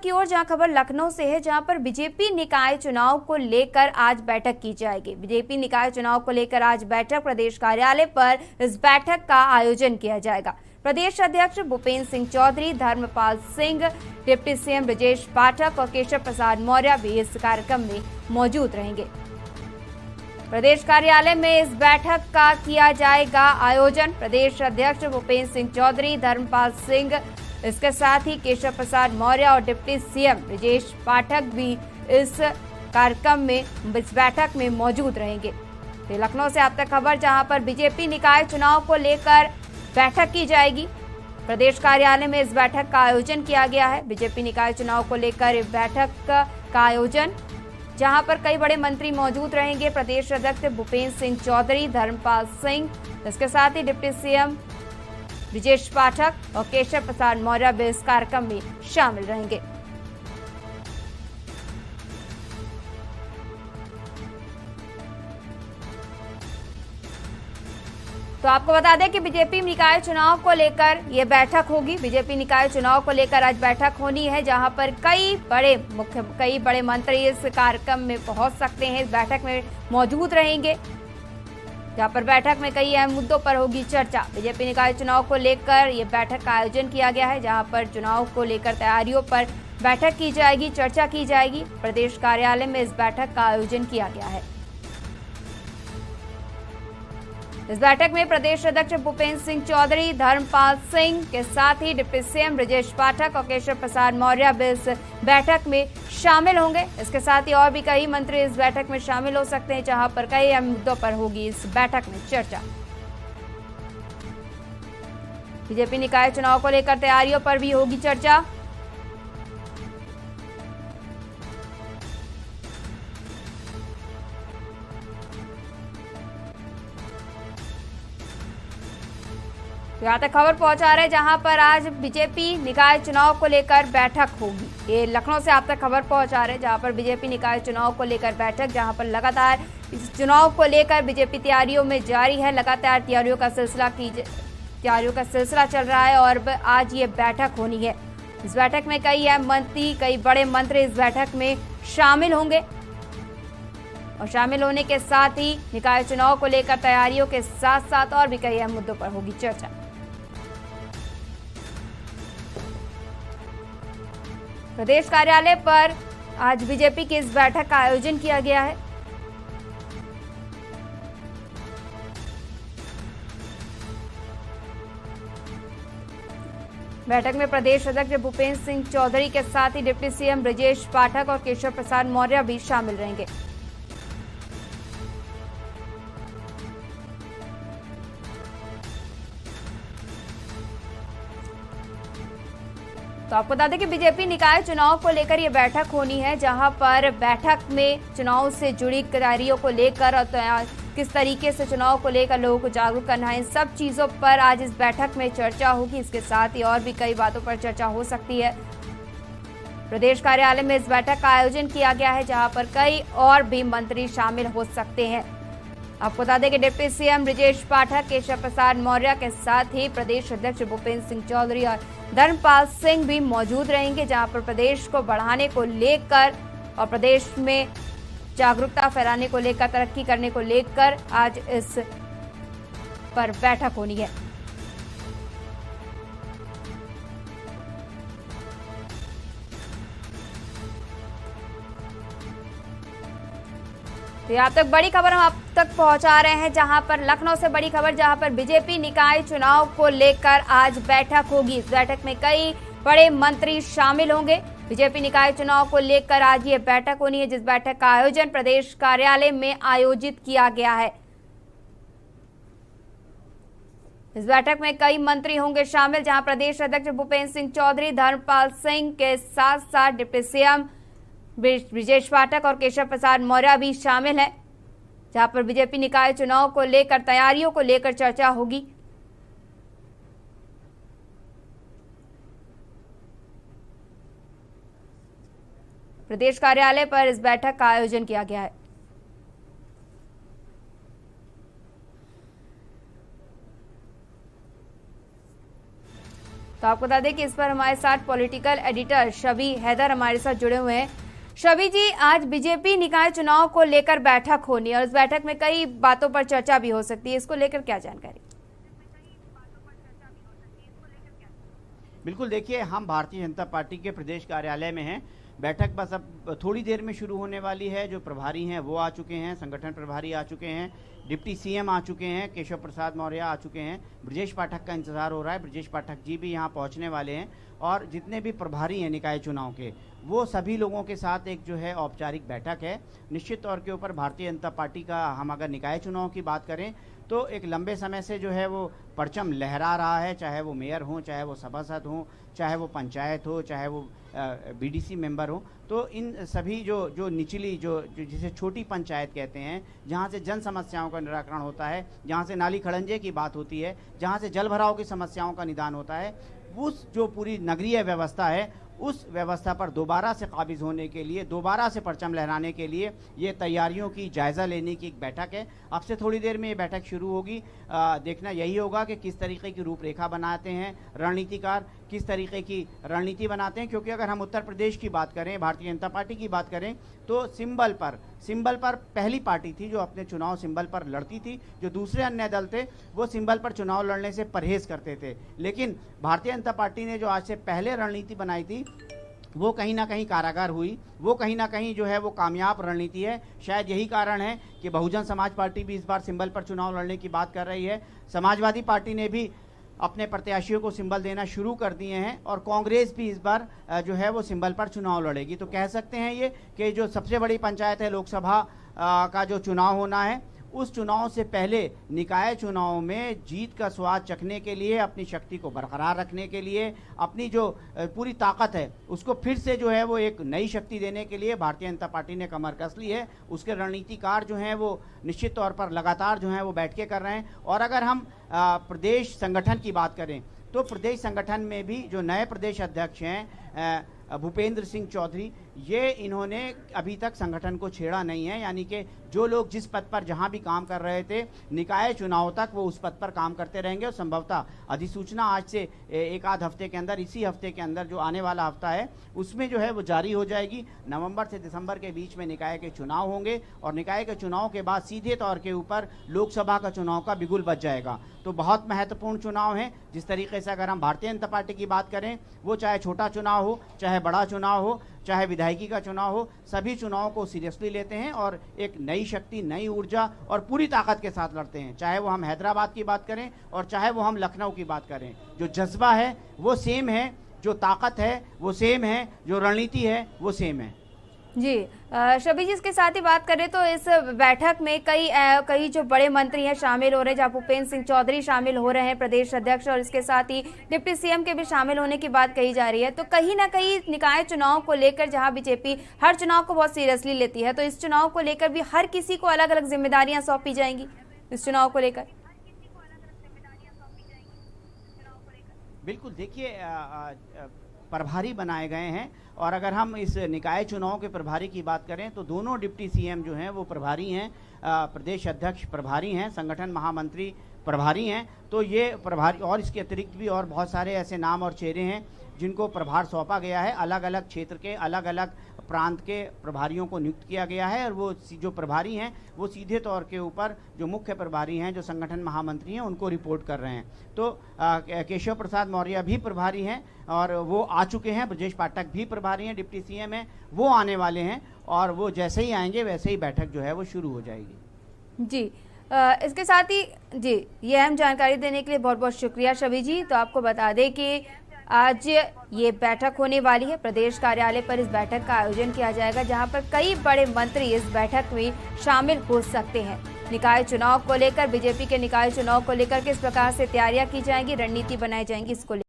की ओर, जहां खबर लखनऊ से है, जहां पर बीजेपी निकाय चुनाव को लेकर आज बैठक की जाएगी। बीजेपी निकाय चुनाव को लेकर आज बैठक प्रदेश कार्यालय पर इस बैठक का आयोजन किया जाएगा। प्रदेश अध्यक्ष भूपेंद्र सिंह चौधरी, धर्मपाल सिंह, डिप्टी सीएम ब्रजेश पाठक और केशव प्रसाद मौर्य भी इस कार्यक्रम में मौजूद रहेंगे। प्रदेश कार्यालय में इस बैठक का किया जाएगा आयोजन। प्रदेश अध्यक्ष भूपेंद्र सिंह चौधरी, धर्मपाल सिंह, इसके साथ ही केशव प्रसाद मौर्य और डिप्टी सीएम ब्रजेश पाठक भी इस कार्यक्रम में, इस बैठक में मौजूद रहेंगे। तो लखनऊ से अब तक खबर, जहां पर बीजेपी निकाय चुनाव को लेकर बैठक की जाएगी। प्रदेश कार्यालय में इस बैठक का आयोजन किया गया है। बीजेपी निकाय चुनाव को लेकर बैठक का आयोजन, जहां पर कई बड़े मंत्री मौजूद रहेंगे। प्रदेश अध्यक्ष भूपेंद्र सिंह चौधरी, धर्मपाल सिंह, इसके साथ ही डिप्टी सीएम ब्रजेश पाठक और केशव प्रसाद मौर्य भी इस कार्यक्रम में शामिल रहेंगे। तो आपको बता दें कि बीजेपी निकाय चुनाव को लेकर यह बैठक होगी। बीजेपी निकाय चुनाव को लेकर आज बैठक होनी है, जहां पर कई बड़े मंत्री इस कार्यक्रम में पहुंच सकते हैं, इस बैठक में मौजूद रहेंगे, जहां पर बैठक में कई अहम मुद्दों पर होगी चर्चा। बीजेपी निकाय चुनाव को लेकर यह बैठक का आयोजन किया गया है, जहां पर चुनाव को लेकर तैयारियों पर बैठक की जाएगी, चर्चा की जाएगी। प्रदेश कार्यालय में इस बैठक का आयोजन किया गया है। इस बैठक में प्रदेश अध्यक्ष भूपेंद्र सिंह चौधरी, धर्मपाल सिंह के साथ ही डिप्टी सीएम ब्रजेश पाठक और केशव प्रसाद मौर्य भी इस बैठक में शामिल होंगे। इसके साथ ही और भी कई मंत्री इस बैठक में शामिल हो सकते हैं, जहां पर कई अहम मुद्दों पर होगी इस बैठक में चर्चा। बीजेपी निकाय चुनाव को लेकर तैयारियों पर भी होगी चर्चा। यहाँ तक खबर पहुंचा रहे, जहां पर आज बीजेपी निकाय चुनाव को लेकर बैठक होगी। ये लखनऊ से आप तक खबर पहुंचा रहे, जहां पर बीजेपी निकाय चुनाव को लेकर बैठक, जहां पर लगातार इस चुनाव को लेकर बीजेपी तैयारियों में जारी है। लगातार तैयारियों का सिलसिला चल रहा है और आज ये बैठक होनी है। इस बैठक में कई बड़े मंत्री इस बैठक में शामिल होंगे और शामिल होने के साथ ही निकाय चुनाव को लेकर तैयारियों के साथ साथ और भी कई अहम मुद्दों पर होगी चर्चा। प्रदेश कार्यालय पर आज बीजेपी की इस बैठक का आयोजन किया गया है। बैठक में प्रदेश अध्यक्ष भूपेंद्र सिंह चौधरी के साथ ही डिप्टी सीएम ब्रजेश पाठक और केशव प्रसाद मौर्य भी शामिल रहेंगे। तो आपको बता दें कि बीजेपी निकाय चुनाव को लेकर यह बैठक होनी है, जहां पर बैठक में चुनाव से जुड़ी तैयारियों को लेकर और किस तरीके से चुनाव को लेकर लोगों को जागरूक करना है, इन सब चीजों पर आज इस बैठक में चर्चा होगी। इसके साथ ही और भी कई बातों पर चर्चा हो सकती है। प्रदेश कार्यालय में इस बैठक का आयोजन किया गया है, जहां पर कई और भी मंत्री शामिल हो सकते हैं। आपको बता दें कि डिप्टी सीएम ब्रजेश पाठक, केशव प्रसाद मौर्य के साथ ही प्रदेश अध्यक्ष भूपेंद्र सिंह चौधरी और धर्मपाल सिंह भी मौजूद रहेंगे, जहां पर प्रदेश को बढ़ाने को लेकर और प्रदेश में जागरूकता फैलाने को लेकर, तरक्की करने को लेकर आज इस पर बैठक होनी है। तो यहाँ तक बड़ी खबर हम आप तक पहुंचा रहे हैं, जहां पर लखनऊ से बड़ी खबर, जहां पर बीजेपी निकाय चुनाव को लेकर आज बैठक होगी। इस बैठक में कई बड़े मंत्री शामिल होंगे। बीजेपी निकाय चुनाव को लेकर आज ये बैठक होनी है, जिस बैठक का आयोजन प्रदेश कार्यालय में आयोजित किया गया है। इस बैठक में कई मंत्री होंगे शामिल, जहां प्रदेश अध्यक्ष भूपेंद्र सिंह चौधरी, धर्मपाल सिंह के साथ साथ डिप्टी सीएम ब्रजेश पाठक और केशव प्रसाद मौर्य भी शामिल हैं, जहां पर बीजेपी निकाय चुनाव को लेकर तैयारियों को लेकर चर्चा होगी। प्रदेश कार्यालय पर इस बैठक का आयोजन किया गया है। तो आपको बता दें कि इस पर हमारे साथ पॉलिटिकल एडिटर शबी हैदर हमारे साथ जुड़े हुए हैं। शबी जी, आज बीजेपी निकाय चुनाव को लेकर बैठक होनी है और इस बैठक में कई बातों पर चर्चा भी हो सकती है, इसको लेकर क्या जानकारी? बिल्कुल, देखिए, हम भारतीय जनता पार्टी के प्रदेश कार्यालय में हैं। बैठक बस अब थोड़ी देर में शुरू होने वाली है। जो प्रभारी हैं वो आ चुके हैं, संगठन प्रभारी आ चुके हैं, डिप्टी सीएम आ चुके हैं, केशव प्रसाद मौर्य आ चुके हैं, ब्रजेश पाठक का इंतजार हो रहा है, ब्रजेश पाठक जी भी यहाँ पहुँचने वाले हैं और जितने भी प्रभारी हैं निकाय चुनाव के, वो सभी लोगों के साथ एक जो है औपचारिक बैठक है। निश्चित तौर के ऊपर भारतीय जनता पार्टी का, हम अगर निकाय चुनाव की बात करें तो एक लंबे समय से जो है वो परचम लहरा रहा है, चाहे वो मेयर हों, चाहे वो सभासद हों, चाहे वो पंचायत हो, चाहे वो बीडीसी मेंबर हो। तो इन सभी जो निचली जो जिसे छोटी पंचायत कहते हैं, जहाँ से जन समस्याओं का निराकरण होता है, जहाँ से नाली खड़ंजे की बात होती है, जहाँ से जल भराव की समस्याओं का निदान होता है, उस जो पूरी नगरीय व्यवस्था है, उस व्यवस्था पर दोबारा से काबिज होने के लिए, दोबारा से परचम लहराने के लिए ये तैयारियों की जायज़ा लेने की एक बैठक है। अब से थोड़ी देर में ये बैठक शुरू होगी। देखना यही होगा कि किस तरीके की रूपरेखा बनाते हैं रणनीतिकार, किस तरीके की रणनीति बनाते हैं, क्योंकि अगर हम उत्तर प्रदेश की बात करें, भारतीय जनता पार्टी की बात करें, तो सिंबल पर पहली पार्टी थी जो अपने चुनाव सिंबल पर लड़ती थी। जो दूसरे अन्य दल थे वो सिंबल पर चुनाव लड़ने से परहेज करते थे, लेकिन भारतीय जनता पार्टी ने जो आज से पहले रणनीति बनाई थी वो कहीं ना कहीं कारागार हुई, वो कहीं ना कहीं जो है वो कामयाब रणनीति है। शायद यही कारण है कि बहुजन समाज पार्टी भी इस बार सिंबल पर चुनाव लड़ने की बात कर रही है। समाजवादी पार्टी ने भी अपने प्रत्याशियों को सिंबल देना शुरू कर दिए हैं और कांग्रेस भी इस बार जो है वो सिंबल पर चुनाव लड़ेगी। तो कह सकते हैं ये कि जो सबसे बड़ी पंचायत है, लोकसभा का जो चुनाव होना है, उस चुनाव से पहले निकाय चुनाव में जीत का स्वाद चखने के लिए, अपनी शक्ति को बरकरार रखने के लिए, अपनी जो पूरी ताकत है उसको फिर से जो है वो एक नई शक्ति देने के लिए भारतीय जनता पार्टी ने कमर कस ली है। उसके रणनीतिकार जो हैं वो निश्चित तौर पर लगातार जो हैं वो बैठ के कर रहे हैं। और अगर हम प्रदेश संगठन की बात करें तो प्रदेश संगठन में भी जो नए प्रदेश अध्यक्ष हैं भूपेंद्र सिंह चौधरी, ये इन्होंने अभी तक संगठन को छेड़ा नहीं है, यानी कि जो लोग जिस पद पर जहां भी काम कर रहे थे निकाय चुनाव तक वो उस पद पर काम करते रहेंगे और संभवतः अधिसूचना आज से एक आध हफ्ते के अंदर, इसी हफ्ते के अंदर जो आने वाला हफ्ता है उसमें जो है वो जारी हो जाएगी। नवंबर से दिसंबर के बीच में निकाय के चुनाव होंगे और निकाय के चुनाव के बाद सीधे तौर के ऊपर लोकसभा का चुनाव का बिगुल बज जाएगा। तो बहुत महत्वपूर्ण चुनाव है। जिस तरीके से अगर हम भारतीय जनता पार्टी की बात करें, वो चाहे छोटा चुनाव हो, चाहे बड़ा चुनाव हो, चाहे विधायकी का चुनाव हो, सभी चुनावों को सीरियसली लेते हैं और एक नई शक्ति, नई ऊर्जा और पूरी ताकत के साथ लड़ते हैं। चाहे वो हम हैदराबाद की बात करें और चाहे वो हम लखनऊ की बात करें, जो जज्बा है वो सेम है, जो ताकत है वो सेम है, जो रणनीति है वो सेम है। जी शबी जी, इसके साथ ही बात करें तो इस बैठक में कई जो बड़े मंत्री हैं शामिल हो रहे हैं, जहाँ भूपेंद्र सिंह चौधरी शामिल हो रहे हैं प्रदेश अध्यक्ष, और इसके साथ ही डिप्टी सीएम के भी शामिल होने की बात कही जा रही है। तो कहीं ना कहीं निकाय चुनाव को लेकर, जहाँ बीजेपी हर चुनाव को बहुत सीरियसली लेती है, तो इस चुनाव को लेकर भी हर किसी को अलग अलग जिम्मेदारियां सौंपी जाएंगी इस चुनाव को लेकर। बिल्कुल, देखिए, प्रभारी बनाए गए हैं और अगर हम इस निकाय चुनाव के प्रभारी की बात करें तो दोनों डिप्टी सीएम जो हैं वो प्रभारी हैं, प्रदेश अध्यक्ष प्रभारी हैं, संगठन महामंत्री प्रभारी हैं। तो ये प्रभारी और इसके अतिरिक्त भी और बहुत सारे ऐसे नाम और चेहरे हैं जिनको प्रभार सौंपा गया है। अलग अलग क्षेत्र के, अलग अलग प्रांत के प्रभारियों को नियुक्त किया गया है और वो जो प्रभारी हैं वो सीधे तौर के ऊपर जो मुख्य प्रभारी हैं, जो संगठन महामंत्री हैं, उनको रिपोर्ट कर रहे हैं। तो केशव प्रसाद मौर्य भी प्रभारी हैं और वो आ चुके हैं, ब्रजेश पाठक भी प्रभारी हैं, डिप्टी सीएम हैं, वो आने वाले हैं और वो जैसे ही आएंगे वैसे ही बैठक जो है वो शुरू हो जाएगी। जी इसके साथ ही जी ये अहम जानकारी देने के लिए बहुत बहुत शुक्रिया शबी जी। तो आपको बता दें कि आज ये बैठक होने वाली है, प्रदेश कार्यालय पर इस बैठक का आयोजन किया जाएगा, जहां पर कई बड़े मंत्री इस बैठक में शामिल हो सकते हैं। निकाय चुनाव को लेकर, बीजेपी के निकाय चुनाव को लेकर किस प्रकार से तैयारियां की जाएंगी, रणनीति बनाई जाएंगी, इसको